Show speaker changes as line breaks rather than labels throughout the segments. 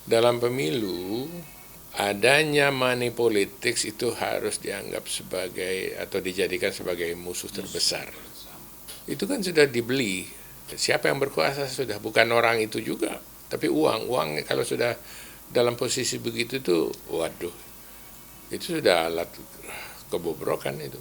dalam pemilu adanya money politics itu harus dianggap sebagai atau dijadikan sebagai musuh terbesar. Itu kan sudah dibeli. Siapa yang berkuasa sudah bukan orang itu juga, tapi uang. Uang kalau sudah dalam posisi begitu tuh, waduh, itu sudah alat kebobrokan itu.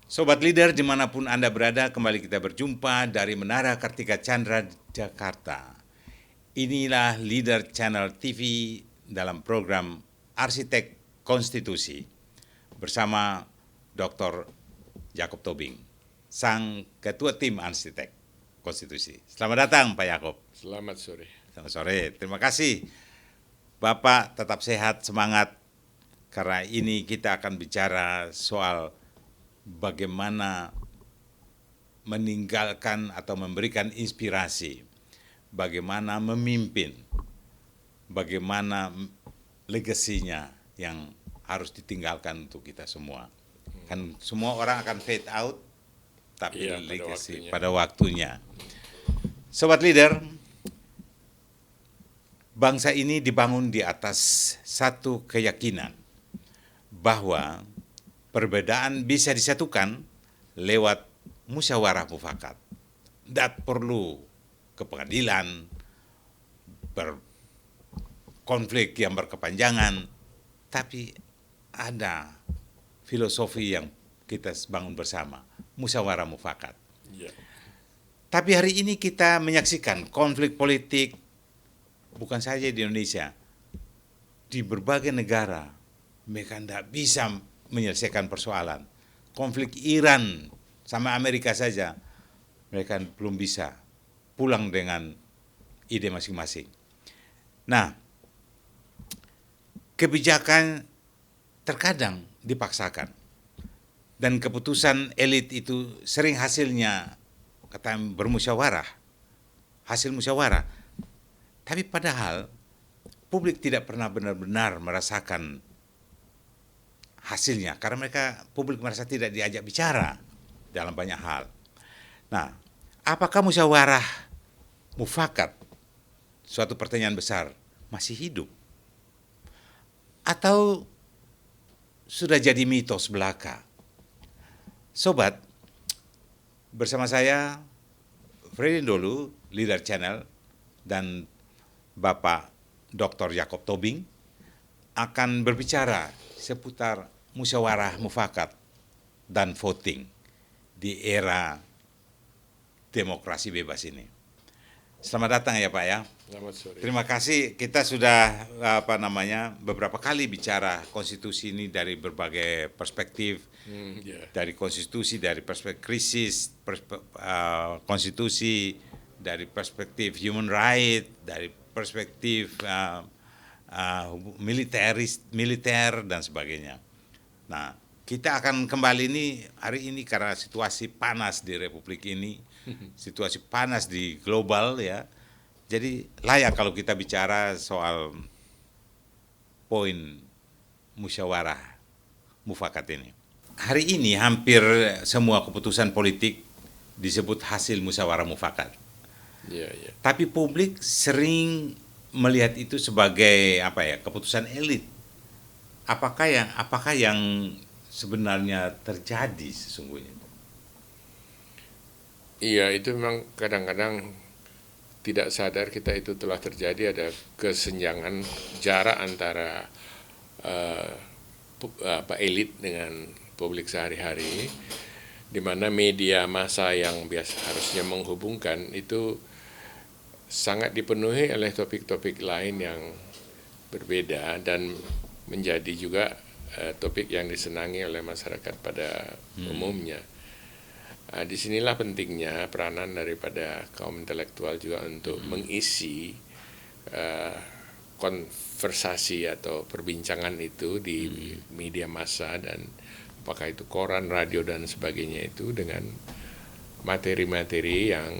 Sobat Leader dimanapun Anda berada, kembali kita berjumpa dari Menara Kartika Chandra, Jakarta. Inilah Leader Channel TV dalam program Arsitek Konstitusi bersama Dr. Jakob Tobing, sang Ketua Tim Arsitek Konstitusi. Selamat datang Pak Jakob.
Selamat sore.
Selamat sore, terima kasih. Bapak tetap sehat, semangat, karena ini kita akan bicara soal bagaimana meninggalkan atau memberikan inspirasi, bagaimana memimpin, bagaimana legasinya yang harus ditinggalkan untuk kita semua. Kan semua orang akan fade out, tapi
Iya,
legasi pada waktunya. Sobat Leader, bangsa ini dibangun di atas satu keyakinan bahwa perbedaan bisa disatukan lewat musyawarah mufakat. Tidak perlu ke pengadilan, berkonflik yang berkepanjangan, tapi ada filosofi yang kita bangun bersama, musyawarah mufakat.
Ya.
Tapi hari ini kita menyaksikan konflik politik bukan saja di Indonesia, di berbagai negara mereka tidak bisa menyelesaikan persoalan. Konflik Iran sama Amerika saja, mereka belum bisa pulang dengan ide masing-masing. Nah, kebijakan terkadang dipaksakan. Dan keputusan elit itu sering hasilnya kata bermusyawarah, hasil musyawarah. Tapi padahal publik tidak pernah benar-benar merasakan hasilnya, karena publik merasa tidak diajak bicara dalam banyak hal. Nah, apakah musyawarah mufakat, suatu pertanyaan besar, masih hidup? Atau sudah jadi mitos belaka? Sobat, bersama saya, Freddy Ndolu, Leader Channel, dan Bapak Dr. Jakob Tobing, akan berbicara seputar musyawarah mufakat dan voting di era demokrasi bebas ini. Selamat datang ya Pak ya.
Selamat sore.
Terima kasih, kita sudah beberapa kali bicara konstitusi ini dari berbagai perspektif, dari konstitusi, dari perspektif krisis, konstitusi, dari perspektif human right, dari perspektif militer dan sebagainya. Nah, kita akan kembali hari ini karena situasi panas di Republik ini, situasi panas di global ya. Jadi layak kalau kita bicara soal poin musyawarah mufakat ini. Hari ini hampir semua keputusan politik disebut hasil musyawarah mufakat.
Ya, ya.
Tapi publik sering melihat itu sebagai keputusan elit. Apakah yang sebenarnya terjadi sesungguhnya?
Iya, itu memang kadang-kadang tidak sadar kita itu telah terjadi, ada kesenjangan jarak antara elit dengan publik sehari-hari, di mana media massa yang harusnya menghubungkan itu sangat dipenuhi oleh topik-topik lain yang berbeda dan menjadi juga topik yang disenangi oleh masyarakat pada umumnya. Disinilah pentingnya peranan daripada kaum intelektual juga untuk mengisi konversasi atau perbincangan itu di media massa, dan apakah itu koran, radio dan sebagainya itu dengan materi-materi yang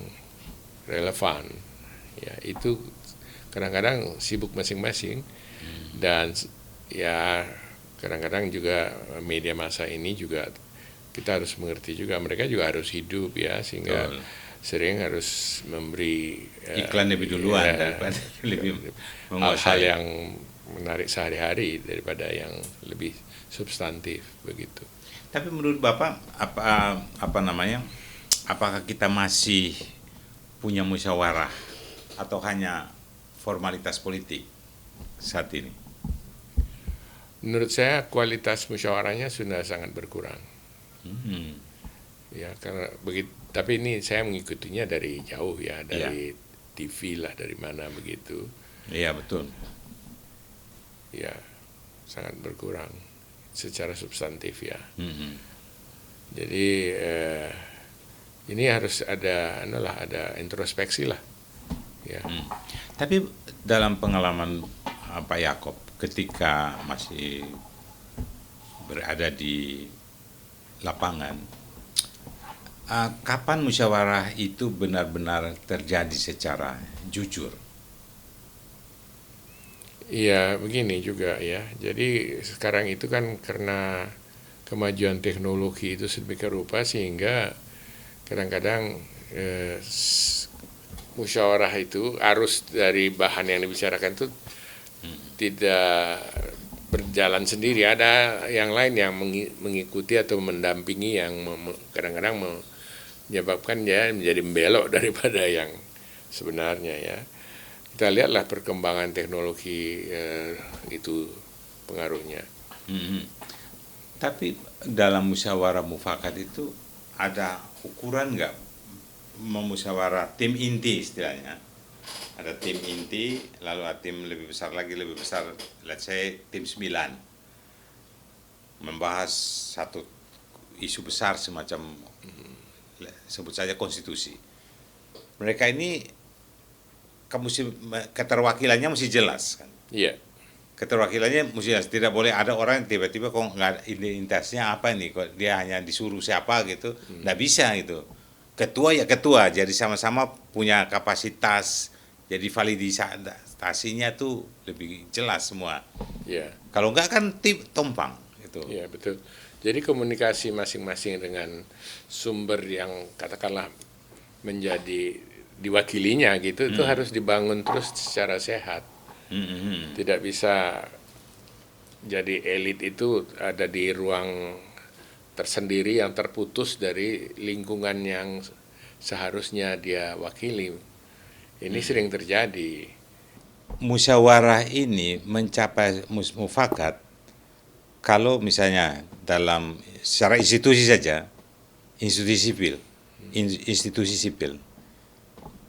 relevan. Ya, itu kadang-kadang sibuk masing-masing dan ya kadang-kadang juga media massa ini juga kita harus mengerti juga mereka juga harus hidup ya sehingga
Betul.
sering harus memberi
Iklan lebih duluan daripada lebih
hal-hal
menguasai.
yang menarik sehari-hari daripada yang lebih substantif begitu.
Tapi menurut Bapak apa namanya? Apakah kita masih punya musyawarah atau hanya formalitas politik saat ini?
Menurut saya kualitas musyawarahnya sudah sangat berkurang.
Hmm.
Ya karena begitu. Tapi ini saya mengikutinya dari jauh ya dari TV lah dari mana begitu.
Iya betul.
Ya sangat berkurang secara substantif ya.
Hmm.
Jadi ini harus ada ada introspeksi lah. Ya.
Tapi dalam pengalaman Pak Yakob ketika masih berada di lapangan, kapan musyawarah itu benar-benar terjadi secara jujur?
Iya begini juga ya. Jadi sekarang itu kan karena kemajuan teknologi itu sedemikian rupa sehingga kadang-kadang musyawarah itu arus dari bahan yang dibicarakan itu tidak berjalan sendiri, ada yang lain yang mengikuti atau mendampingi yang kadang-kadang menyebabkan dia menjadi membelok daripada yang sebenarnya ya. Kita lihatlah perkembangan teknologi itu pengaruhnya.
Hmm. Tapi dalam musyawarah mufakat itu ada ukuran nggak memusyawarah tim inti istilahnya? Ada tim inti, lalu ada tim lebih besar lagi, lebih besar, let's say tim 9 membahas satu isu besar semacam sebut saja konstitusi. Mereka ini keterwakilannya mesti jelas kan.
Iya.
Keterwakilannya mesti jelas, tidak boleh ada orang yang tiba-tiba kok nggak identitasnya apa nih, kok dia hanya disuruh siapa gitu, nggak bisa gitu. Ketua ya ketua, jadi sama-sama punya kapasitas, jadi validasinya tuh lebih jelas semua.
Iya.
Kalau enggak kan tumpang gitu.
Iya betul. Jadi komunikasi masing-masing dengan sumber yang katakanlah menjadi diwakilinya gitu itu harus dibangun terus secara sehat. Tidak bisa jadi elit itu ada di ruang tersendiri yang terputus dari lingkungan yang seharusnya dia wakili. Ini sering terjadi.
Musyawarah ini mencapai mufakat kalau misalnya dalam secara institusi saja, institusi sipil.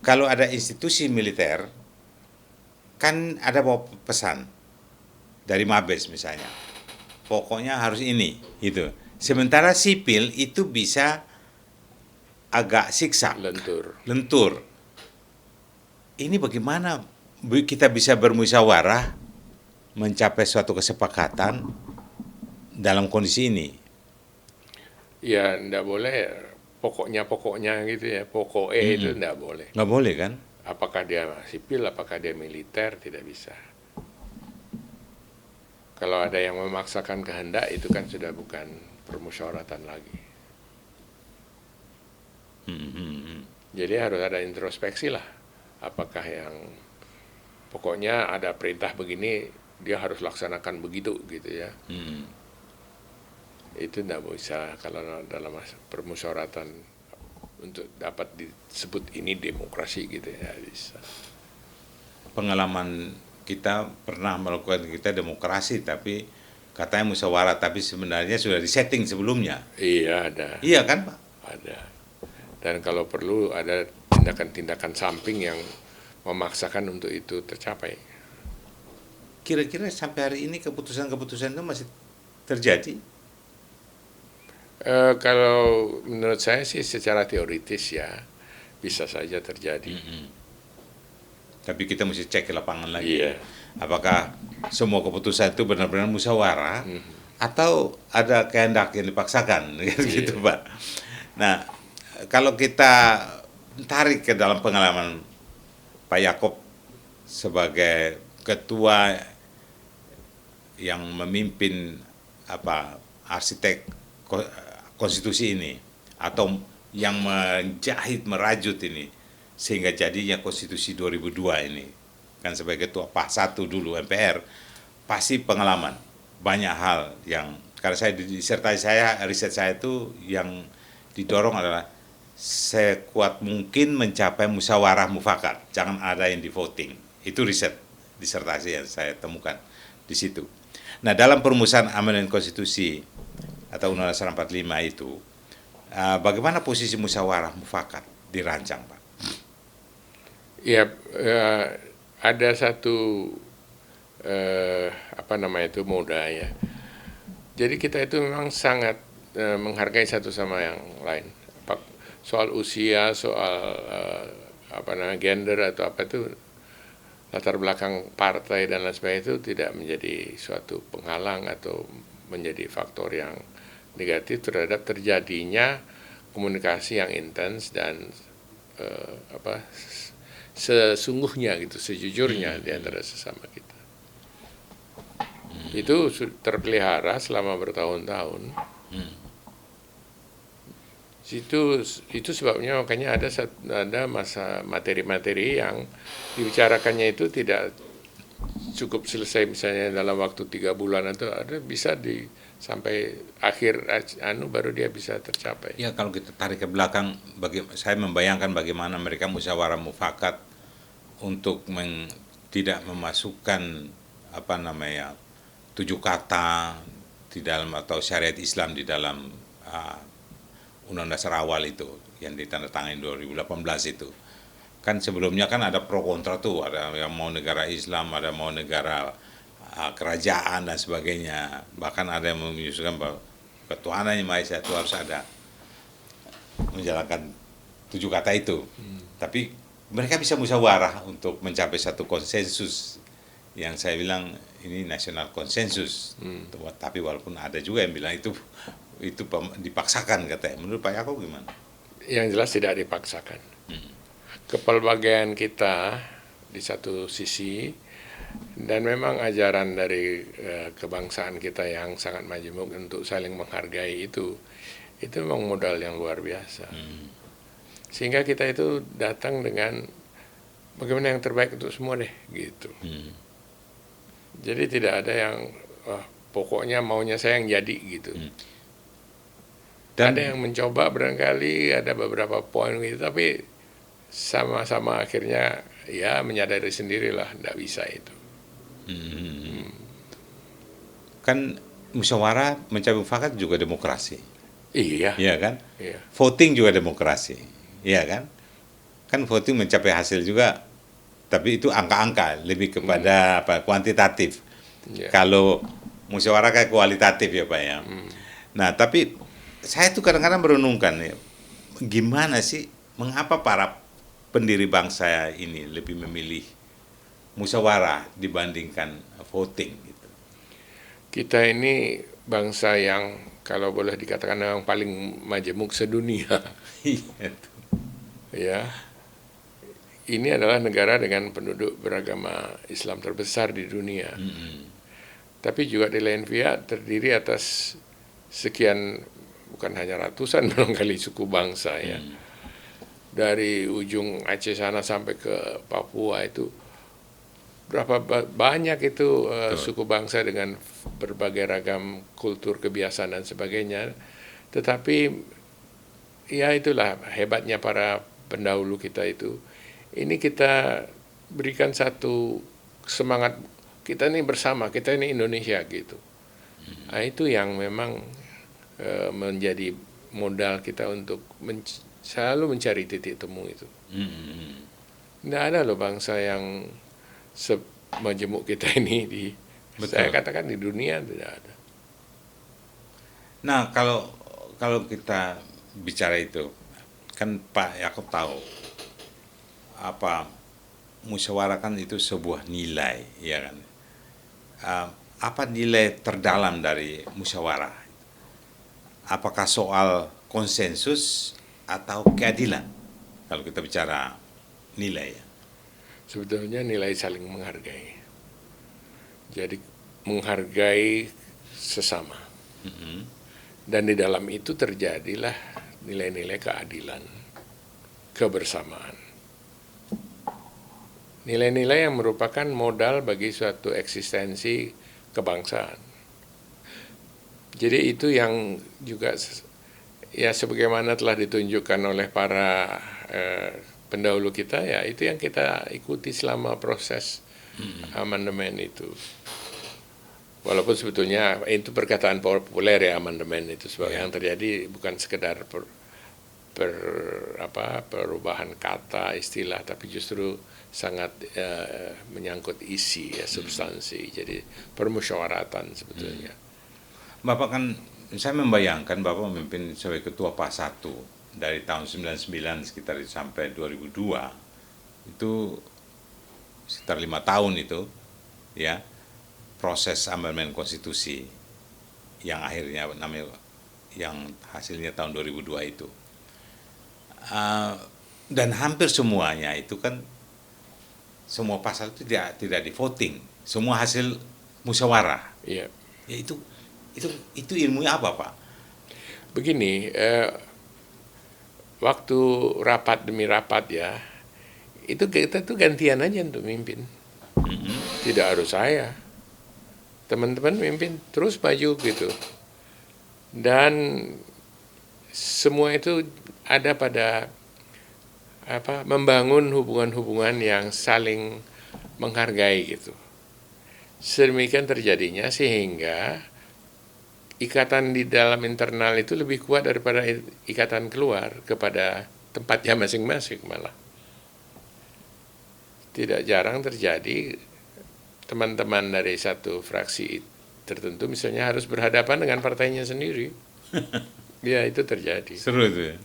Kalau ada institusi militer, kan ada bawa pesan dari Mabes misalnya. Pokoknya harus ini, gitu. Sementara sipil itu bisa agak siksa, lentur. Ini bagaimana kita bisa bermusyawarah mencapai suatu kesepakatan dalam kondisi ini?
Ya, enggak boleh pokoknya gitu ya, pokoknya itu enggak boleh.
Nggak boleh kan?
Apakah dia sipil, apakah dia militer, tidak bisa. Kalau ada yang memaksakan kehendak itu kan sudah bukan permusyawaratan lagi. Jadi harus ada introspeksi lah. Apakah yang pokoknya ada perintah begini dia harus laksanakan begitu gitu ya. Itu tidak bisa kalau dalam permusyawaratan untuk dapat disebut ini demokrasi gitu ya bisa.
Pengalaman kita pernah melakukan kita demokrasi tapi katanya musyawarah tapi sebenarnya sudah disetting sebelumnya.
Iya ada.
Iya kan Pak?
Ada. Dan kalau perlu ada tindakan-tindakan samping yang memaksakan untuk itu tercapai.
Kira-kira sampai hari ini keputusan-keputusan itu masih terjadi?
Kalau menurut saya sih secara teoritis ya bisa saja terjadi.
Tapi kita mesti cek ke lapangan lagi.
Iya.
Apakah semua keputusan itu benar-benar musyawarah atau ada kehendak yang dipaksakan gitu Pak. Nah, kalau kita tarik ke dalam pengalaman Pak Yaakob sebagai ketua yang memimpin arsitek konstitusi ini, atau yang menjahit merajut ini sehingga jadinya konstitusi 2002 ini. Kan sebagai ketua PAH 1 dulu MPR, pasti pengalaman banyak hal yang, karena saya di disertasi saya, riset saya itu yang didorong adalah sekuat mungkin mencapai musyawarah mufakat, jangan ada yang di voting. Itu riset disertasi yang saya temukan di situ. Nah, dalam perumusan amandemen konstitusi atau Undang-Undang 45 itu, bagaimana posisi musyawarah mufakat dirancang, Pak?
Ya, ada satu moda ya. Jadi kita itu memang sangat menghargai satu sama yang lain. Soal usia, soal gender atau apa itu, latar belakang partai dan lain sebagainya itu tidak menjadi suatu penghalang atau menjadi faktor yang negatif terhadap terjadinya komunikasi yang intens dan sesungguhnya gitu, sejujurnya di antara sesama kita. Itu terpelihara selama bertahun-tahun. Itu sebabnya makanya ada masa materi-materi yang dibicarakannya itu tidak cukup selesai misalnya dalam waktu 3 bulan, atau ada bisa sampai akhir baru dia bisa tercapai.
Ya, kalau kita tarik ke belakang, saya membayangkan bagaimana mereka musyawarah mufakat untuk tidak memasukkan 7 kata di dalam, atau syariat Islam di dalam Undang-Undang Dasar awal itu yang ditandatangani 2018 itu. Kan sebelumnya kan ada pro kontra tuh, ada yang mau negara Islam, ada mau negara kerajaan dan sebagainya. Bahkan ada yang mengusulkan bahwa ketuhanan yang Maha Esa itu harus ada, menjalankan 7 kata itu. Tapi mereka bisa musyawarah untuk mencapai satu konsensus yang saya bilang ini nasional konsensus. Tapi walaupun ada juga yang bilang itu dipaksakan katanya. Menurut Pak Yaakob gimana?
Yang jelas tidak dipaksakan. Kepelbagaian kita di satu sisi, dan memang ajaran dari kebangsaan kita yang sangat majemuk untuk saling menghargai itu memang modal yang luar biasa. Sehingga kita itu datang dengan bagaimana yang terbaik untuk semua deh gitu. Jadi tidak ada yang pokoknya maunya saya yang jadi gitu. Dan ada yang mencoba barangkali ada beberapa poin gitu, tapi sama-sama akhirnya ya menyadari sendirilah tidak bisa itu.
Kan musyawarah mencapai mufakat juga demokrasi.
Iya.
Iya kan?
Iya.
Voting juga demokrasi. Iya kan? Kan voting mencapai hasil juga, tapi itu angka-angka, lebih kepada kuantitatif.
Iya.
Kalau musyawarah kayak kualitatif ya Pak ya. Nah, tapi saya tuh kadang-kadang merenungkan ya, gimana sih, mengapa para pendiri bangsa ini lebih memilih musyawarah dibandingkan voting gitu.
Kita ini bangsa yang kalau boleh dikatakan yang paling majemuk sedunia. Ya. Ini adalah negara dengan penduduk beragama Islam terbesar di dunia. Tapi juga di lain pihak terdiri atas sekian, bukan hanya ratusan barangkali suku bangsa ya. Dari ujung Aceh sana sampai ke Papua itu berapa banyak itu suku bangsa dengan berbagai ragam kultur, kebiasaan dan sebagainya. Tetapi ya itulah hebatnya para pendahulu kita itu. Ini kita berikan satu semangat, kita ini bersama, kita ini Indonesia gitu. Nah, itu yang memang menjadi modal kita untuk selalu mencari titik temu itu. Tidak ada loh bangsa yang semajemuk kita ini saya katakan di dunia tidak ada.
Nah, kalau kita bicara itu, kan Pak Yaakob tahu musyawarah kan itu sebuah nilai, ya kan? Apa nilai terdalam dari musyawarah? Apakah soal konsensus atau keadilan? kalau kita bicara nilai ya.
Sebetulnya nilai saling menghargai. Jadi menghargai sesama. Dan di dalam itu terjadilah nilai-nilai keadilan, kebersamaan. Nilai-nilai yang merupakan modal bagi suatu eksistensi kebangsaan. Jadi itu yang juga ya sebagaimana telah ditunjukkan oleh para pendahulu kita, ya itu yang kita ikuti selama proses amandemen itu. Walaupun sebetulnya itu perkataan populer ya, amandemen itu sebagai yang terjadi bukan sekedar perubahan kata istilah, tapi justru sangat menyangkut isi ya, substansi. Jadi permusyawaratan sebetulnya.
Bapak kan, saya membayangkan Bapak memimpin sebagai ketua PAS 1 dari tahun 99 sekitar sampai 2002, itu sekitar 5 tahun itu ya, proses amandemen konstitusi yang akhirnya namanya yang hasilnya tahun 2002 itu. Dan hampir semuanya itu kan, semua pasal itu tidak di voting, semua hasil musyawarah.
Iya.
Ya, itu ilmunya apa, Pak?
Begini, waktu rapat demi rapat ya, itu kita tuh gantian aja untuk mimpin. Tidak harus saya. Teman-teman mimpin terus maju gitu. Dan semua itu ada pada membangun hubungan-hubungan yang saling menghargai gitu. Sedemikian terjadinya sehingga ikatan di dalam internal itu lebih kuat daripada ikatan keluar kepada tempatnya masing-masing malah. Tidak jarang terjadi teman-teman dari satu fraksi tertentu misalnya harus berhadapan dengan partainya sendiri. Ya, itu terjadi.
Seru itu ya.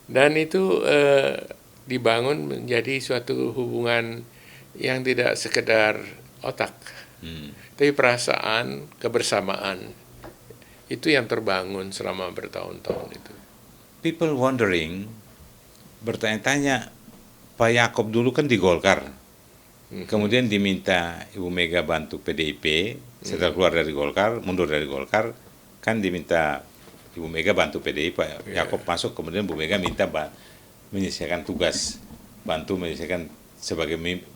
Dan itu dibangun menjadi suatu hubungan yang tidak sekedar otak, tapi perasaan, kebersamaan. Itu yang terbangun selama bertahun-tahun itu.
People wondering, bertanya-tanya, Pak Yaakob dulu kan di Golkar. Kemudian diminta Ibu Mega bantu PDIP, setelah keluar dari Golkar, mundur dari Golkar, kan diminta Ibu Mega bantu PDIP, Pak Yaakob masuk, kemudian Bu Mega minta menyelesaikan tugas, bantu menyelesaikan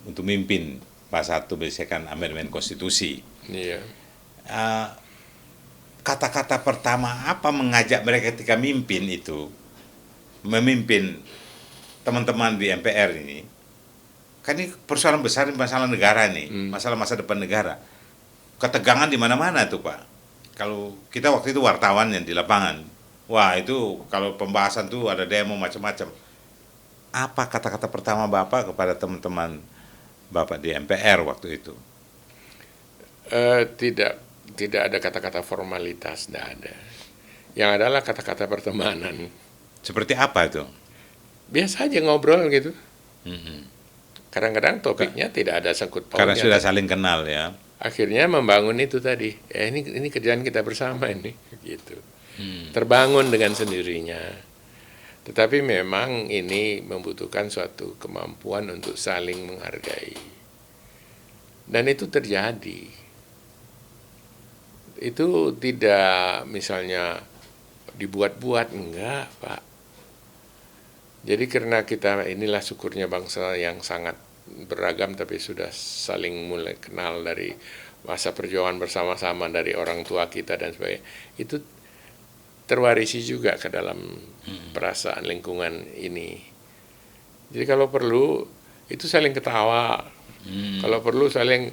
untuk mimpin PAS 1, menyelesaikan amandemen konstitusi.
Iya.
Kata-kata pertama apa mengajak mereka ketika memimpin teman-teman di MPR ini? Kan ini persoalan besar, masalah negara nih, masalah masa depan negara. Ketegangan di mana-mana tuh, Pak. Kalau kita waktu itu wartawan yang di lapangan, wah itu kalau pembahasan tuh ada demo macam-macam. Apa kata-kata pertama Bapak kepada teman-teman Bapak di MPR waktu itu?
Tidak ada kata-kata formalitas, tidak ada. Yang adalah kata-kata pertemanan.
Seperti apa itu?
Biasa aja ngobrol gitu. Kadang-kadang topiknya tidak ada sangkut pautnya.
Karena sudah saling kenal ya.
Akhirnya membangun itu tadi. Ini kerjaan kita bersama ini, gitu. Terbangun dengan sendirinya. Tetapi memang ini membutuhkan suatu kemampuan untuk saling menghargai. Dan itu terjadi. Itu tidak misalnya dibuat-buat, enggak, Pak. Jadi karena kita inilah syukurnya bangsa yang sangat beragam tapi sudah saling mulai kenal dari masa perjuangan bersama-sama dari orang tua kita dan sebagainya. Itu terwarisi juga ke dalam perasaan lingkungan ini. Jadi kalau perlu itu saling ketawa. Kalau perlu saling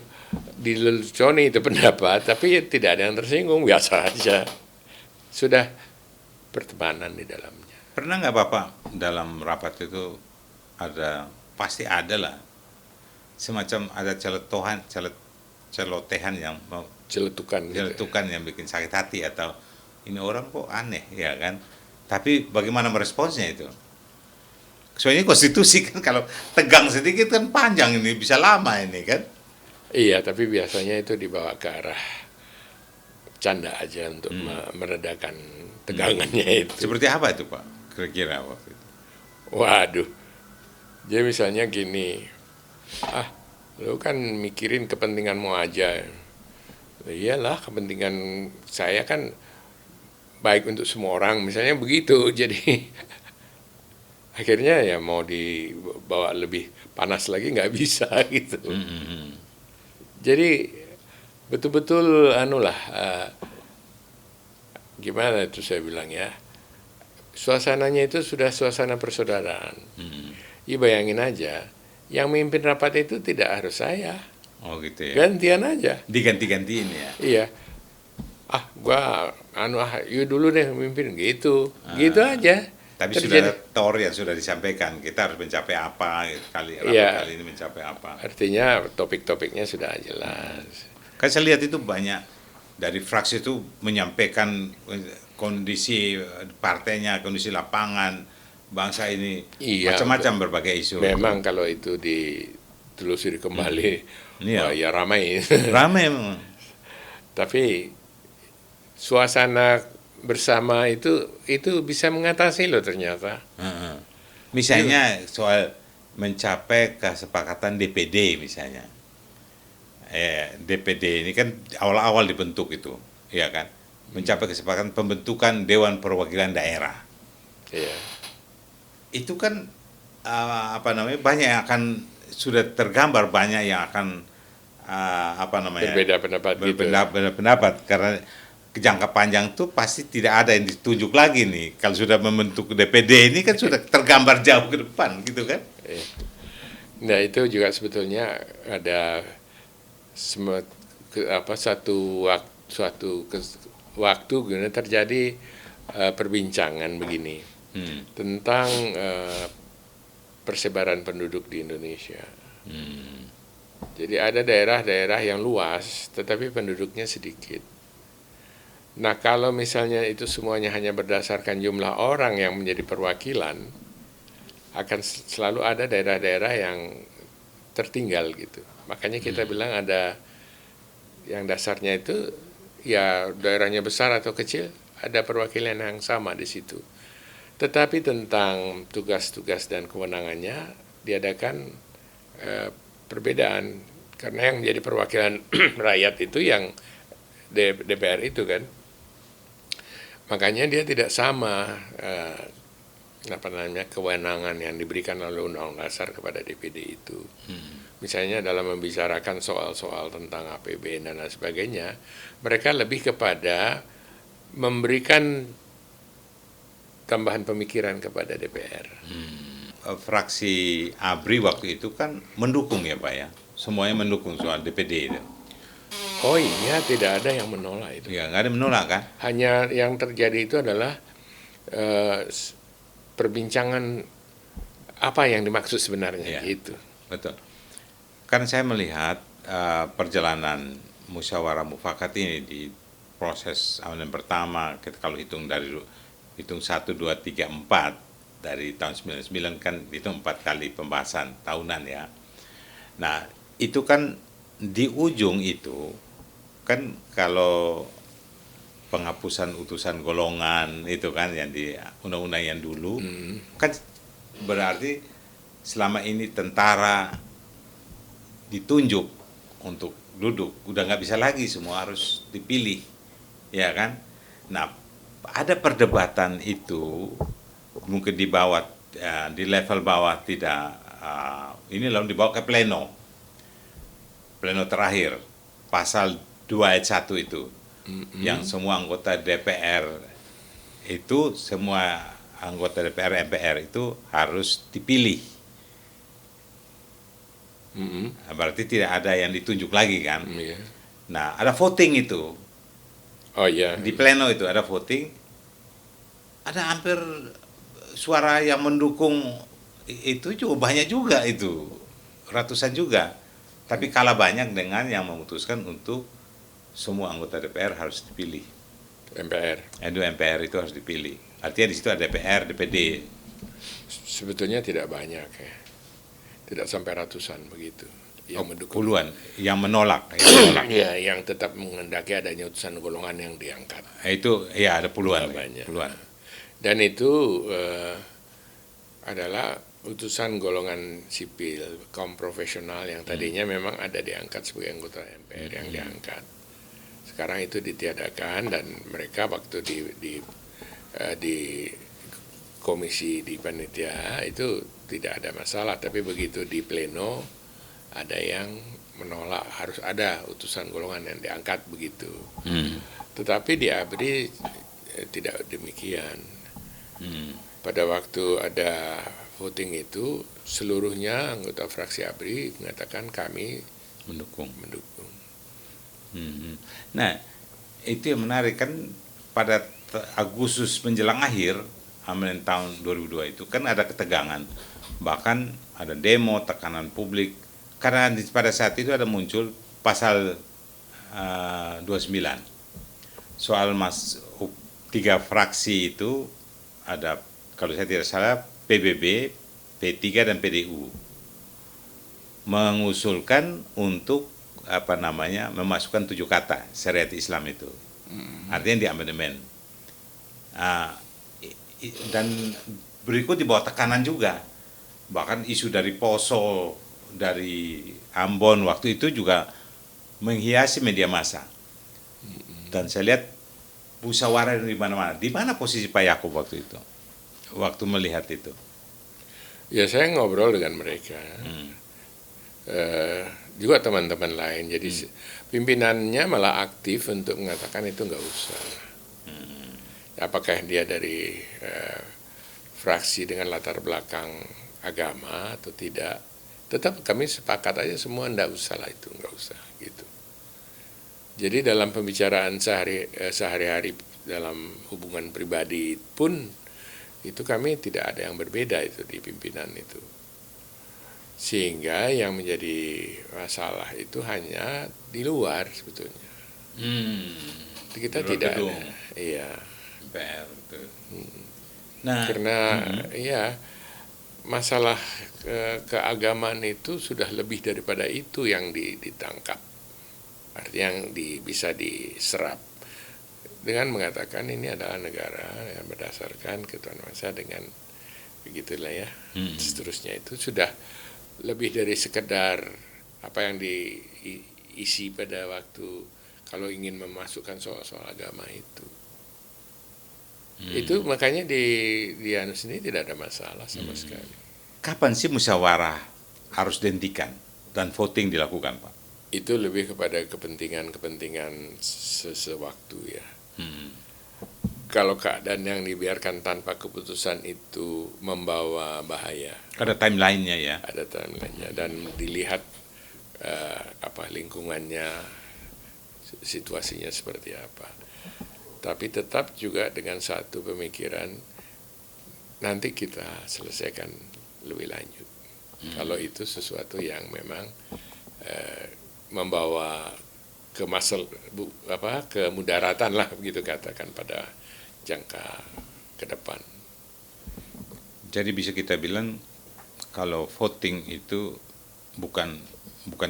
dileluconi itu pendapat, tapi tidak ada yang tersinggung, biasa aja. Sudah pertemanan di dalamnya.
Pernah nggak Bapak dalam rapat itu pasti ada lah, semacam ada celotehan yang
Celetukan
yang bikin sakit hati, atau ini orang kok aneh ya kan? Tapi bagaimana meresponsnya itu? Soalnya konstitusi kan kalau tegang sedikit kan panjang, ini bisa lama ini kan?
Iya, tapi biasanya itu dibawa ke arah canda aja untuk meredakan tegangannya itu.
Seperti apa itu Pak? Kira-kira waktu itu?
Waduh, jadi misalnya gini, lu kan mikirin kepentinganmu aja. Iyalah, kepentingan saya kan baik untuk semua orang, misalnya begitu. Jadi akhirnya ya mau dibawa lebih panas lagi nggak bisa gitu. Jadi betul-betul anulah, gimana itu saya bilang ya, suasananya itu sudah suasana persaudaraan. Ya bayangin aja, yang mimpin rapat itu tidak harus saya,
Oh gitu ya.
gantian aja.
Diganti-gantiin ya.
Iya, gua you dulu deh mimpin gitu, gitu aja.
Tapi sudah
Terjadi.
ada tor yang sudah disampaikan, kita harus mencapai apa, rapat
Iya,
kali ini mencapai apa.
artinya topik-topiknya sudah jelas.
Kan saya lihat itu banyak dari fraksi itu menyampaikan kondisi partainya, kondisi lapangan, bangsa ini,
Iya,
macam-macam berbagai isu.
memang kalau itu ditelusuri kembali,
Iya.
wah ya ramai.
Ramai memang.
Tapi suasana bersama itu bisa mengatasi loh ternyata.
Heeh. Misalnya soal mencapai kesepakatan DPD misalnya. DPD ini kan awal-awal dibentuk itu, ya kan? Mencapai kesepakatan pembentukan Dewan Perwakilan Daerah.
Iya.
Itu kan banyak yang akan sudah tergambar, banyak yang akan
Berbeda pendapat gitu.
berbeda pendapat karena jangka panjang tuh pasti tidak ada yang ditunjuk lagi nih. Kalau sudah membentuk DPD ini kan sudah tergambar jauh ke depan gitu kan?
Iya. Nah itu juga sebetulnya ada suatu waktu gimana terjadi perbincangan begini tentang persebaran penduduk di Indonesia. Jadi ada daerah-daerah yang luas tetapi penduduknya sedikit. Nah kalau misalnya itu semuanya hanya berdasarkan jumlah orang yang menjadi perwakilan, akan selalu ada daerah-daerah yang tertinggal gitu. Makanya kita bilang ada yang dasarnya itu ya daerahnya besar atau kecil, ada perwakilan yang sama di situ. Tetapi tentang tugas-tugas dan kewenangannya diadakan perbedaan karena yang menjadi perwakilan rakyat itu yang DPR itu kan. Makanya dia tidak sama kewenangan yang diberikan oleh Undang-Undang Dasar kepada DPD itu. Misalnya dalam membicarakan soal-soal tentang APBN dan lain sebagainya, mereka lebih kepada memberikan tambahan pemikiran kepada DPR.
Fraksi ABRI waktu itu kan mendukung ya Pak ya, semuanya mendukung soal DPD itu.
Oh iya, tidak ada yang menolak itu.
Ya nggak ada menolak kan?
Hanya yang terjadi itu adalah perbincangan apa yang dimaksud sebenarnya
Ya,
itu.
betul. Karena saya melihat perjalanan musyawarah mufakat ini di proses amandemen pertama, kita kalau hitung 1, 2, 3, 4 dari tahun 99 kan itu 4 kali pembahasan tahunan ya. Nah itu kan di ujung itu kan kalau penghapusan utusan golongan itu kan yang di undang-undang yang dulu kan berarti selama ini tentara ditunjuk untuk duduk, udah nggak bisa lagi, semua harus dipilih, ya kan? Nah, ada perdebatan itu mungkin di bawah, di level bawah tidak, ini lalu dibawa ke pleno terakhir, pasal 2 ayat 1 itu, yang semua anggota DPR itu, semua anggota DPR MPR itu harus dipilih. Berarti tidak ada yang ditunjuk lagi kan?
Iya.
Nah, ada voting itu.
Oh iya.
Di pleno itu ada voting. Ada hampir suara yang mendukung itu juga banyak juga itu. Ratusan juga. Tapi kalah banyak dengan yang memutuskan untuk semua anggota DPR harus dipilih.
MPR.
MPR itu harus dipilih. Artinya di situ ada DPR, DPD.
Sebetulnya tidak banyak ya. Tidak sampai ratusan begitu yang mendukung.
Puluhan yang menolak.
Ya, yang tetap menghendaki adanya utusan golongan yang diangkat.
Itu ya ada puluhan.
Banyak.
Puluhan.
Dan itu adalah utusan golongan sipil, kaum profesional yang tadinya memang ada diangkat sebagai anggota MPR yang diangkat. Sekarang itu ditiadakan dan mereka waktu di komisi di panitia itu tidak ada masalah, tapi begitu di pleno ada yang menolak harus ada utusan golongan yang diangkat begitu. Tetapi di ABRI tidak demikian. Pada waktu ada voting itu seluruhnya anggota fraksi ABRI mengatakan kami
Mendukung.
mendukung.
Nah, itu yang menarik kan pada Agustus menjelang akhir amandemen tahun 2002 itu kan ada ketegangan. Bahkan ada demo, tekanan publik. Karena pada saat itu ada muncul pasal 29. Soal tiga fraksi itu ada, kalau saya tidak salah, PBB, P3 dan PDU mengusulkan untuk memasukkan 7 kata syariat Islam itu, artinya di amandemen. Dan berikut di bawah tekanan juga, bahkan isu dari Poso, dari Ambon waktu itu juga menghiasi media massa. Dan saya lihat musyawarah di mana-mana. Di mana posisi Pak Yaakob waktu itu, waktu melihat itu?
Ya saya ngobrol dengan mereka, juga teman-teman lain. Jadi pimpinannya malah aktif untuk mengatakan itu nggak usah. Apakah dia dari fraksi dengan latar belakang agama atau tidak, tetap kami sepakat aja semua nggak usah lah, itu nggak usah gitu. Jadi dalam pembicaraan sehari-hari dalam hubungan pribadi pun itu kami tidak ada yang berbeda itu di pimpinan itu. Sehingga yang menjadi masalah itu hanya di luar sebetulnya. Kita tidak ada. Iya.
Nah,
karena ya masalah keagamaan itu sudah lebih daripada itu yang ditangkap. Artinya yang bisa diserap dengan mengatakan ini adalah negara yang berdasarkan ketuhanan bangsa dengan begitulah ya. Seterusnya itu sudah lebih dari sekedar apa yang diisi pada waktu kalau ingin memasukkan soal-soal agama itu. Itu makanya di anu sini tidak ada masalah sama sekali.
Kapan sih musyawarah harus dihentikan dan voting dilakukan, Pak?
Itu lebih kepada kepentingan sewaktu ya. Kalau keadaan yang dibiarkan tanpa keputusan itu membawa bahaya.
Ada timeline-nya ya.
Ada timeline-nya dan dilihat lingkungannya, situasinya seperti apa. Tapi tetap juga dengan satu pemikiran, nanti kita selesaikan lebih lanjut. Kalau itu sesuatu yang memang membawa kemudaratan lah begitu katakan pada jangka ke depan.
Jadi bisa kita bilang kalau voting itu bukan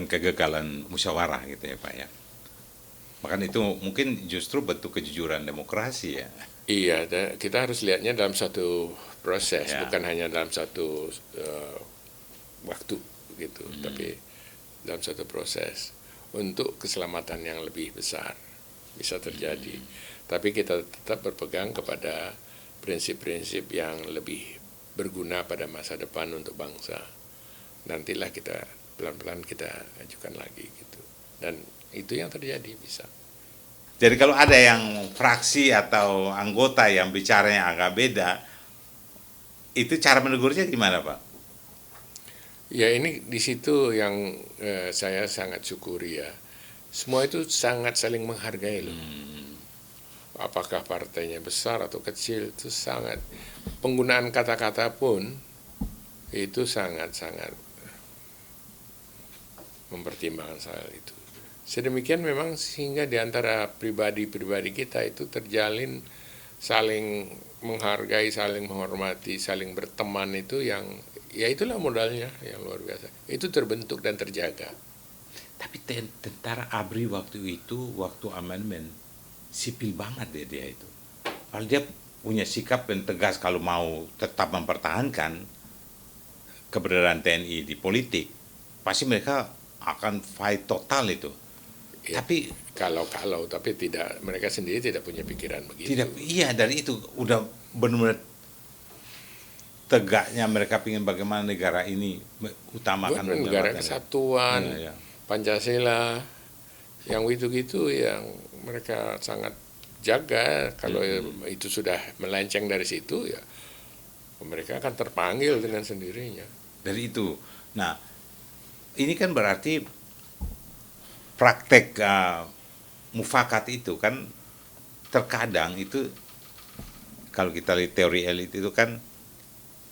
kegagalan musyawarah gitu ya Pak ya. Bahkan itu mungkin justru bentuk kejujuran demokrasi ya.
Iya, kita harus lihatnya dalam satu proses,
Ya.
bukan hanya dalam satu waktu gitu, tapi dalam satu proses untuk keselamatan yang lebih besar bisa terjadi. Tapi kita tetap berpegang kepada prinsip-prinsip yang lebih berguna pada masa depan untuk bangsa. Nantilah kita pelan-pelan kita ajukan lagi gitu. Dan itu yang terjadi bisa.
Jadi kalau ada yang fraksi atau anggota yang bicaranya agak beda, itu cara menegurnya gimana Pak?
Ya ini di situ yang saya sangat syukuri ya. Semua itu sangat saling menghargai loh. Apakah partainya besar atau kecil itu sangat, penggunaan kata-kata pun itu sangat-sangat mempertimbangkan soal itu. Sedemikian memang sehingga di antara pribadi-pribadi kita itu terjalin saling menghargai, saling menghormati, saling berteman itu yang ya itulah modalnya yang luar biasa. Itu terbentuk dan terjaga.
Tapi tentara ABRI waktu itu, waktu amandemen, sipil banget dia itu. Kalau dia punya sikap yang tegas kalau mau tetap mempertahankan, keberadaan TNI di politik, pasti mereka akan fight total itu.
Ya,
Tapi
tapi tidak, mereka sendiri tidak punya pikiran begitu.
tidak, iya, dari itu udah benar-benar tegaknya mereka ingin bagaimana negara ini utamakan
Bukan negara
pendapatannya.
kesatuan,
Iya, iya.
Pancasila, yang gitu-gitu yang mereka sangat jaga. Kalau itu sudah melenceng dari situ, ya mereka akan terpanggil dengan sendirinya.
Dari itu. Nah, ini kan berarti praktek mufakat itu kan terkadang itu, kalau kita lihat teori elit itu kan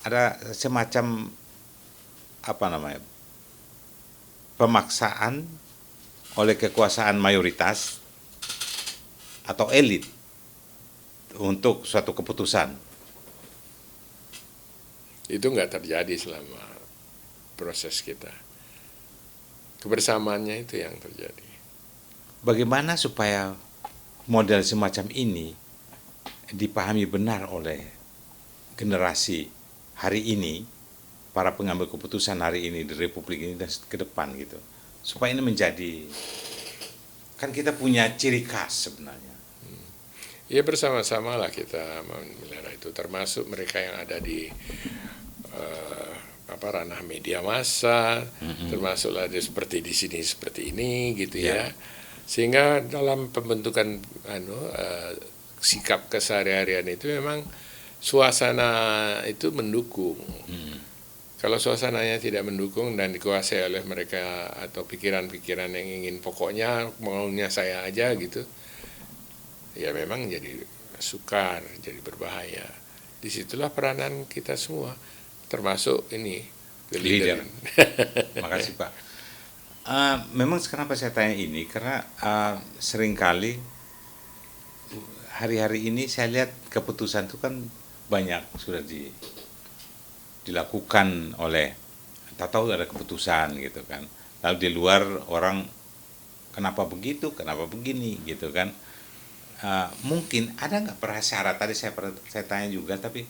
ada semacam apa namanya, pemaksaan oleh kekuasaan mayoritas atau elit untuk suatu keputusan.
Itu nggak terjadi selama proses kita. Kebersamaannya itu yang terjadi.
Bagaimana supaya model semacam ini dipahami benar oleh generasi hari ini, para pengambil keputusan hari ini di Republik ini dan ke depan gitu, supaya ini menjadi, kan kita punya ciri khas sebenarnya.
Ya bersama-sama lah kita memelihara itu, termasuk mereka yang ada di ranah media massa, termasuklah seperti di sini seperti ini gitu ya. Sehingga dalam pembentukan sikap keseharian itu memang suasana itu mendukung. Kalau suasananya tidak mendukung dan dikuasai oleh mereka atau pikiran-pikiran yang ingin pokoknya maunya saya aja gitu, ya memang jadi sukar, jadi berbahaya. Disitulah peranan kita semua, termasuk ini the leader.
Makasih Pak. Memang sekarang saya tanya ini karena seringkali hari-hari ini saya lihat keputusan itu kan banyak sudah dilakukan oleh, tahu ada keputusan gitu kan. Lalu di luar orang kenapa begitu, kenapa begini gitu kan. Mungkin ada nggak prasyarat, tadi saya tanya juga, tapi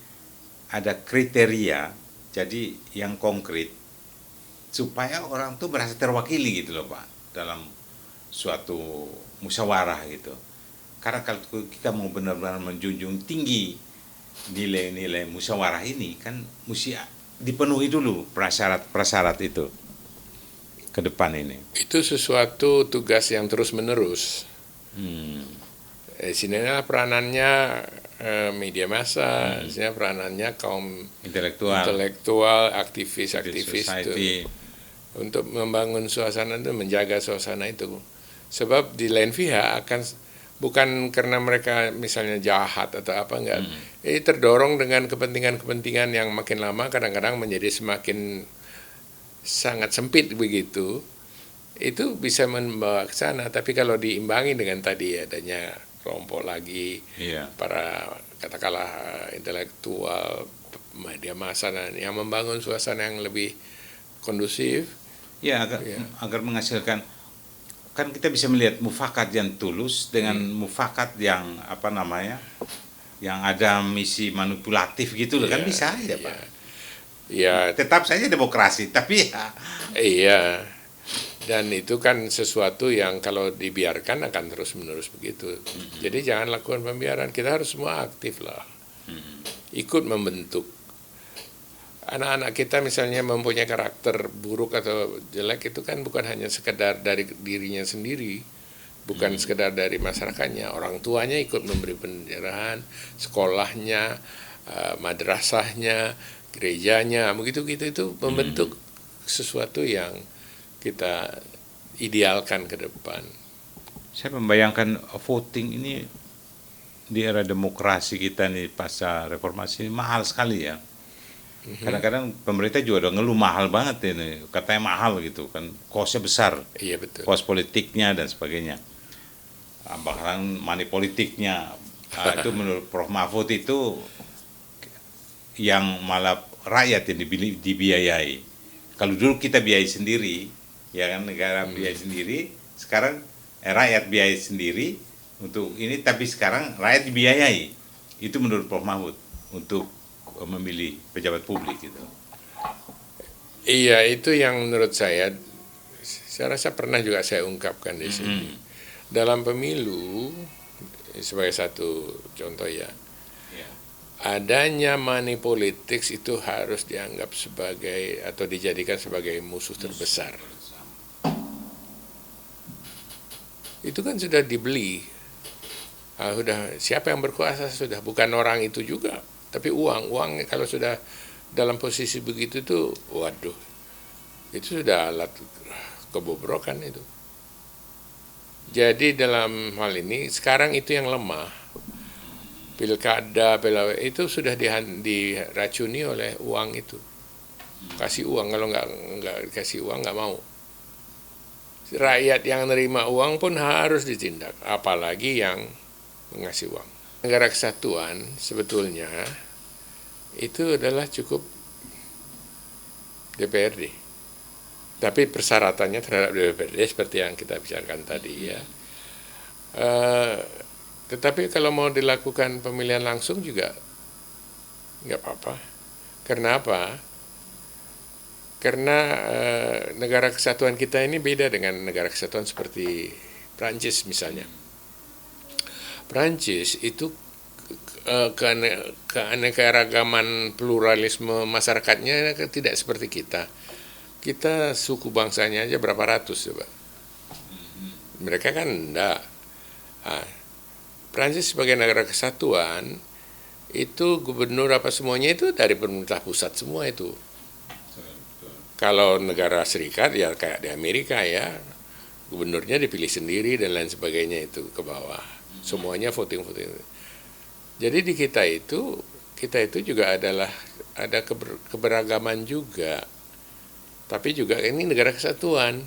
ada kriteria jadi yang konkret supaya orang tuh merasa terwakili gitu loh Pak dalam suatu musyawarah gitu. Karena kalau kita mau benar-benar menjunjung tinggi nilai-nilai musyawarah ini kan mesti dipenuhi dulu prasyarat itu ke depan ini.
Itu sesuatu tugas yang terus-menerus. Sinilah peranannya media massa, sini peranannya kaum intelektual, aktivis itu untuk membangun suasana itu, menjaga suasana itu. Sebab di lain pihak akan bukan karena mereka misalnya jahat atau apa, enggak. Ini terdorong dengan kepentingan-kepentingan yang makin lama kadang-kadang menjadi semakin sangat sempit begitu. Itu bisa membawa ke sana, tapi kalau diimbangi dengan tadi adanya kelompok lagi, para katakanlah intelektual, media massa yang membangun suasana yang lebih kondusif,
agar menghasilkan, kan kita bisa melihat mufakat yang tulus dengan mufakat yang apa namanya, yang ada misi manipulatif gitu loh, kan bisa aja Pak. Tetap saja demokrasi, tapi
dan itu kan sesuatu yang kalau dibiarkan akan terus-menerus begitu. Jadi jangan lakukan pembiaran, kita harus semua aktif lah, ikut membentuk. Anak-anak kita misalnya mempunyai karakter buruk atau jelek, itu kan bukan hanya sekedar dari dirinya sendiri, bukan sekedar dari masyarakatnya, orang tuanya ikut memberi pencerahan, sekolahnya, madrasahnya, gerejanya, begitu itu membentuk sesuatu yang kita idealkan ke depan.
Saya membayangkan voting ini di era demokrasi kita nih pasca reformasi mahal sekali ya. Kadang-kadang pemerintah juga udah ngeluh mahal banget ini, katanya mahal gitu kan, kosnya besar,
Iya betul.
Kos politiknya dan sebagainya, bahkan money politiknya. Itu menurut Prof. Mahfud itu yang malah rakyat yang dibiayai. Kalau dulu kita biayai sendiri, ya kan, negara biayai sendiri, sekarang rakyat biayai sendiri untuk ini, tapi sekarang rakyat dibiayai. Itu menurut Prof. Mahfud untuk memilih pejabat publik gitu.
Iya, itu yang menurut saya rasa pernah juga saya ungkapkan di sini. Dalam pemilu, sebagai satu contoh ya,
Ya.
adanya money politics itu harus dianggap sebagai atau dijadikan sebagai musuh terbesar. Itu kan sudah dibeli. Sudah siapa yang berkuasa sudah bukan orang itu juga, tapi uang kalau sudah dalam posisi begitu tuh, waduh, itu sudah alat kebobrokan itu. Jadi dalam hal ini sekarang itu yang lemah. Pilkada, itu sudah diracuni oleh uang itu. Kasih uang, kalau nggak kasih uang nggak mau. Rakyat yang nerima uang pun harus ditindak, apalagi yang mengasih uang. Negara kesatuan sebetulnya itu adalah cukup DPRD. Tapi persyaratannya terhadap DPRD seperti yang kita bicarakan tadi ya. Tetapi kalau mau dilakukan pemilihan langsung juga nggak apa-apa. Karena apa? Karena negara kesatuan kita ini beda dengan negara kesatuan seperti Prancis misalnya. Prancis itu keanekaragaman pluralisme masyarakatnya tidak seperti kita. Kita suku bangsanya aja berapa ratus coba. Mereka kan enggak. Prancis sebagai negara kesatuan itu gubernur apa semuanya itu dari pemerintah pusat semua itu. Kalau negara serikat ya kayak di Amerika ya, gubernurnya dipilih sendiri dan lain sebagainya itu ke bawah. Semuanya voting. Jadi di kita itu juga ada keberagaman juga. Tapi juga ini negara kesatuan.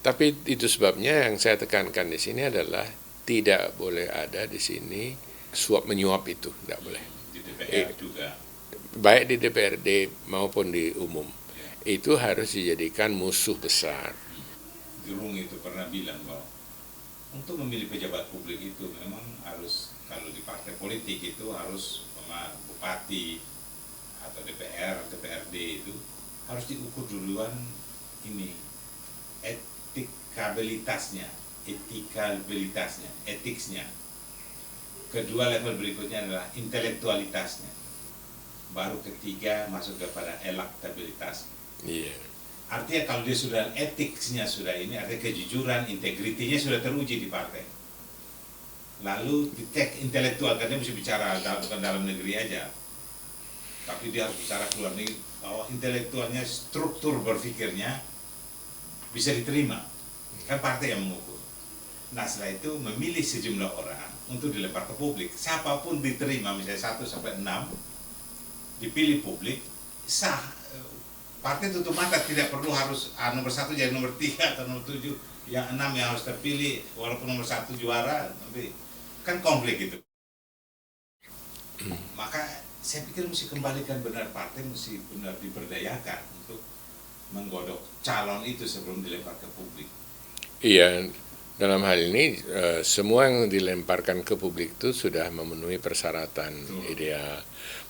Tapi itu sebabnya yang saya tekankan di sini adalah tidak boleh ada di sini suap menyuap itu, tidak boleh.
Di DPR juga.
Baik di DPRD maupun di umum. Itu harus dijadikan musuh besar.
Gerung itu pernah bilang bahwa untuk memilih pejabat publik itu memang harus, kalau di partai politik itu harus sama bupati atau DPR, DPRD itu harus diukur duluan ini etiknya. Kedua level berikutnya adalah intelektualitasnya. Baru ketiga masuk kepada elektabilitas.
Iya.
Artinya kalau dia sudah etiknya sudah ini, artinya kejujuran, integritinya sudah teruji di partai. Lalu dicek intelektual, karena dia mesti bicara bukan dalam negeri aja, tapi dia harus bicara keluar negeri, bahwa intelektualnya, struktur berpikirnya bisa diterima. Kan partai yang mengukur. Nah setelah itu memilih sejumlah orang untuk dilempar ke publik. Siapapun diterima, misalnya 1 sampai 6, dipilih publik, sah. Partai tutup mata, tidak perlu harus nomor 1 jadi nomor 3 atau nomor 7, yang 6 yang harus terpilih, walaupun nomor 1 juara, tapi kan konflik itu. Maka saya pikir mesti kembalikan benar, partai mesti benar diberdayakan untuk menggodok calon itu sebelum dilempar ke publik.
Iya, dalam hal ini semua yang dilemparkan ke publik itu sudah memenuhi persyaratan ideal.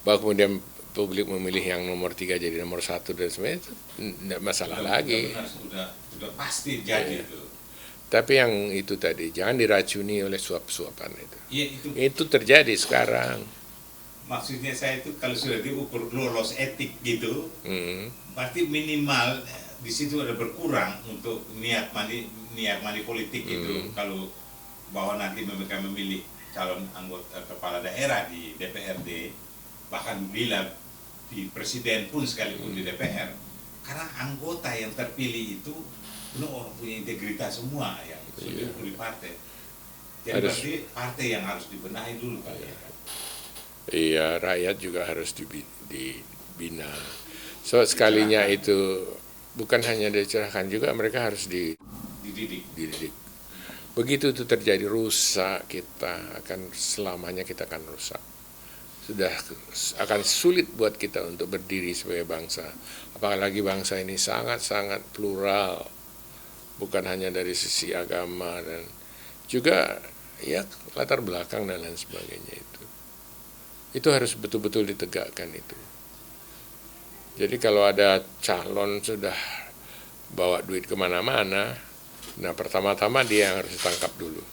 Bahwa kemudian publik memilih yang nomor 3 jadi nomor 1 dan sebagainya itu tidak masalah lagi.
Sudah pasti jadi itu.
Tapi yang itu tadi jangan diracuni oleh suap-suapan itu.
Iya,
itu terjadi sekarang.
Maksudnya saya itu kalau sudah diukur lolos etik gitu, berarti minimal di situ ada berkurang untuk niat mani politik itu. Kalau bahwa nanti mereka memilih calon anggota kepala daerah di DPRD, bahkan bila di presiden pun sekalipun di DPR, karena anggota yang terpilih itu penuh orang punya integritas semua ya, sudah di partai. Jadi berarti partai yang harus dibenahi dulu kali ya.
Iya, rakyat juga harus dibina. So sekalinya itu bukan hanya dicerahkan, juga mereka harus dididik. Begitu itu terjadi, rusak kita akan selamanya kita akan rusak. Sudah akan sulit buat kita untuk berdiri sebagai bangsa. Apalagi bangsa ini sangat-sangat plural, bukan hanya dari sisi agama dan juga ya latar belakang dan lain sebagainya itu. Itu harus betul-betul ditegakkan itu. Jadi kalau ada calon sudah bawa duit kemana-mana, nah pertama-tama dia yang harus ditangkap dulu.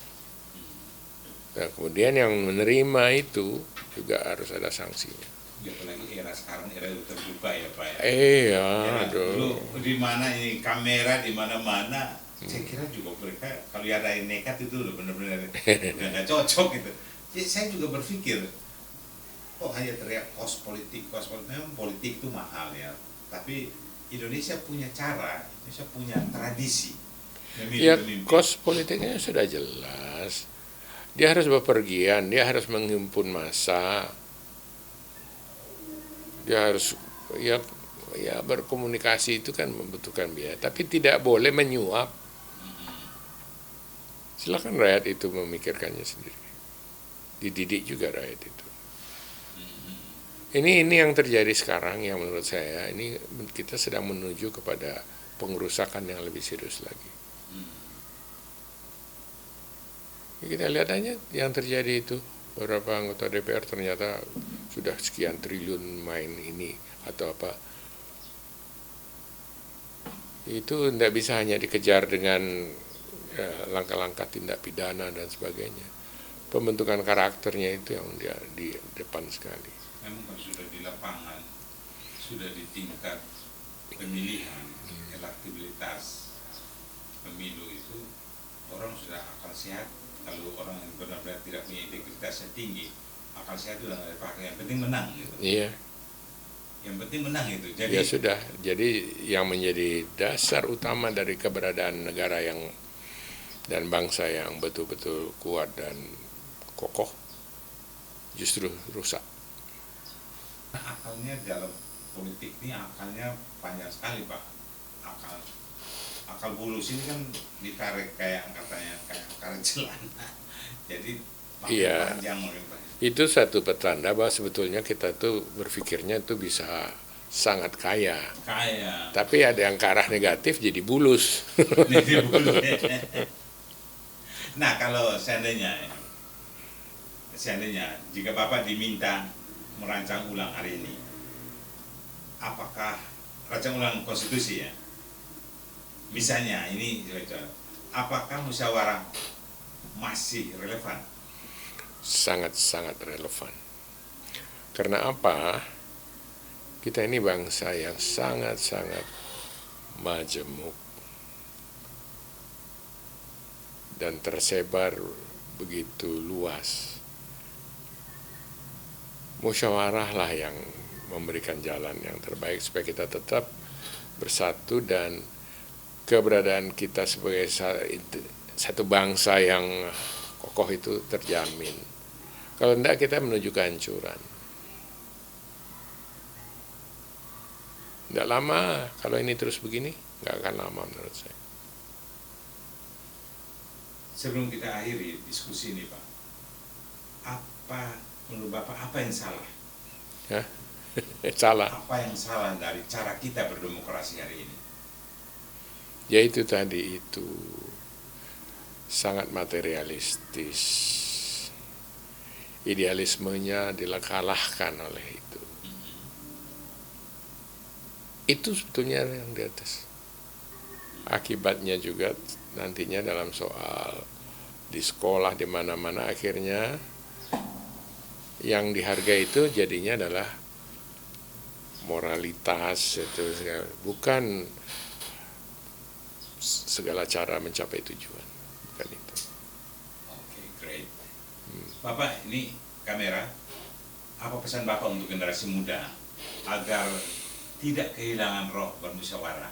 Nah kemudian yang menerima itu juga harus ada sanksinya.
Ya, apalagi era sekarang era terbuka ya Pak ya.
Iya,
Ya,
aduh.
dulu di mana ini kamera di mana-mana, saya kira juga mereka kalau ada yang nekat itu udah benar-benar udah nggak cocok gitu. Jadi saya juga berpikir, kok hanya teriak kos politik, memang politik itu mahal ya. Tapi Indonesia punya cara, Indonesia punya tradisi
Ya
memilih pemimpin.
kos politiknya sudah jelas. Dia harus bepergian, dia harus menghimpun massa, dia harus ya berkomunikasi itu kan membutuhkan biaya, tapi tidak boleh menyuap. Silakan rakyat itu memikirkannya sendiri. Dididik juga rakyat itu. Ini yang terjadi sekarang yang menurut saya ini kita sedang menuju kepada pengerusakan yang lebih serius lagi. Kita lihat aja yang terjadi itu, beberapa anggota DPR ternyata sudah sekian triliun main ini atau apa. Itu tidak bisa hanya dikejar dengan langkah-langkah tindak pidana dan sebagainya. Pembentukan karakternya itu yang dia di depan sekali.
Memang kalau sudah di lapangan, sudah di tingkat pemilihan, elektabilitas pemilu itu orang sudah akal sehat. Kalau orang yang benar-benar tidak punya integritasnya tinggi, akal sehat itu nggak dipakai. Yang penting menang gitu.
Iya.
Yang penting menang itu. Jadi
Ya sudah. Jadi yang menjadi dasar utama dari keberadaan negara yang dan bangsa yang betul-betul kuat dan kokoh justru rusak.
akalnya dalam politik ini akalnya panjang sekali Pak. Akal bulus ini kan ditarik kayak katanya kayak akar celana. Jadi makin
Iya.
panjang makin panjang.
Itu satu petanda bahwa sebetulnya kita tuh berpikirnya tuh bisa sangat kaya.
Kayak
Tapi ada yang ke arah negatif jadi bulus.
Ini bulus. Nah kalau seandainya jika Bapak diminta merancang ulang hari ini, apakah rancang ulang konstitusi ya? Misalnya ini, apakah musyawarah masih relevan?
Sangat-sangat relevan. Karena apa? Kita ini bangsa yang sangat-sangat majemuk dan tersebar begitu luas. Musyawarah lah yang memberikan jalan yang terbaik supaya kita tetap bersatu dan keberadaan kita sebagai satu bangsa yang kokoh itu terjamin. Kalau tidak kita menuju kehancuran. Tidak lama kalau ini terus begini, nggak akan lama menurut saya.
Sebelum kita akhiri diskusi ini Pak, menurut Bapak apa yang salah?
Salah.
Apa yang salah dari cara kita berdemokrasi hari ini?
Ya itu tadi itu sangat materialistis. Idealismenya dikalahkan oleh itu. Itu sebetulnya yang di atas. Akibatnya juga nantinya dalam soal di sekolah di mana-mana akhirnya yang dihargai itu jadinya adalah moralitas itu bukan segala cara mencapai tujuan, bukan itu.
Oke, great. Bapak, ini kamera. Apa pesan Bapak untuk generasi muda agar tidak kehilangan roh bermusyawarah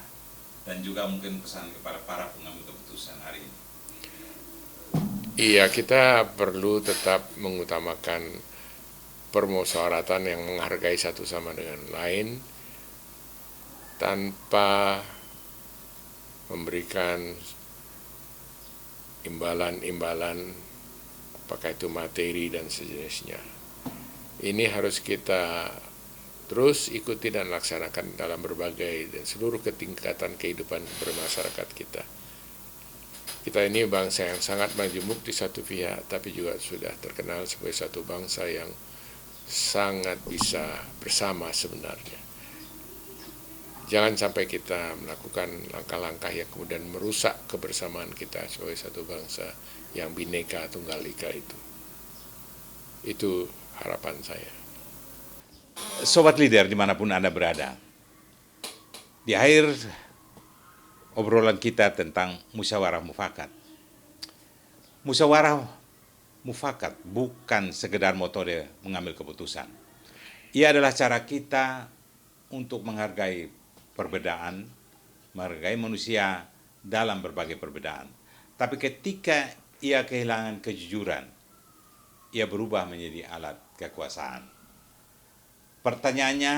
dan juga mungkin pesan kepada para pengambil keputusan hari ini?
Iya, kita perlu tetap mengutamakan permusyawaratan yang menghargai satu sama dengan lain tanpa memberikan imbalan-imbalan apakah itu materi dan sejenisnya. Ini harus kita terus ikuti dan laksanakan dalam berbagai dan seluruh ketingkatan kehidupan bermasyarakat kita. Kita ini bangsa yang sangat majemuk di satu pihak, tapi juga sudah terkenal sebagai satu bangsa yang sangat bisa bersama sebenarnya. Jangan sampai kita melakukan langkah-langkah yang kemudian merusak kebersamaan kita sebagai satu bangsa yang Bhinneka Tunggal Ika itu. Itu harapan saya.
Sobat Leader dimanapun Anda berada, di akhir obrolan kita tentang musyawarah mufakat. Musyawarah mufakat bukan sekedar metode mengambil keputusan. Ia adalah cara kita untuk menghargai perbedaan, menghargai manusia dalam berbagai perbedaan. Tapi ketika ia kehilangan kejujuran, ia berubah menjadi alat kekuasaan. Pertanyaannya,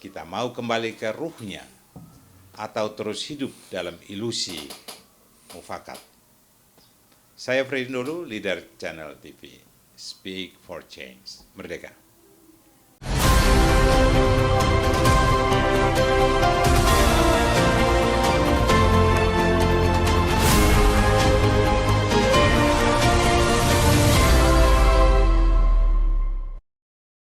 kita mau kembali ke ruhnya atau terus hidup dalam ilusi mufakat? Saya Freddy Ndolo, Leader Channel TV. Speak for Change. Merdeka.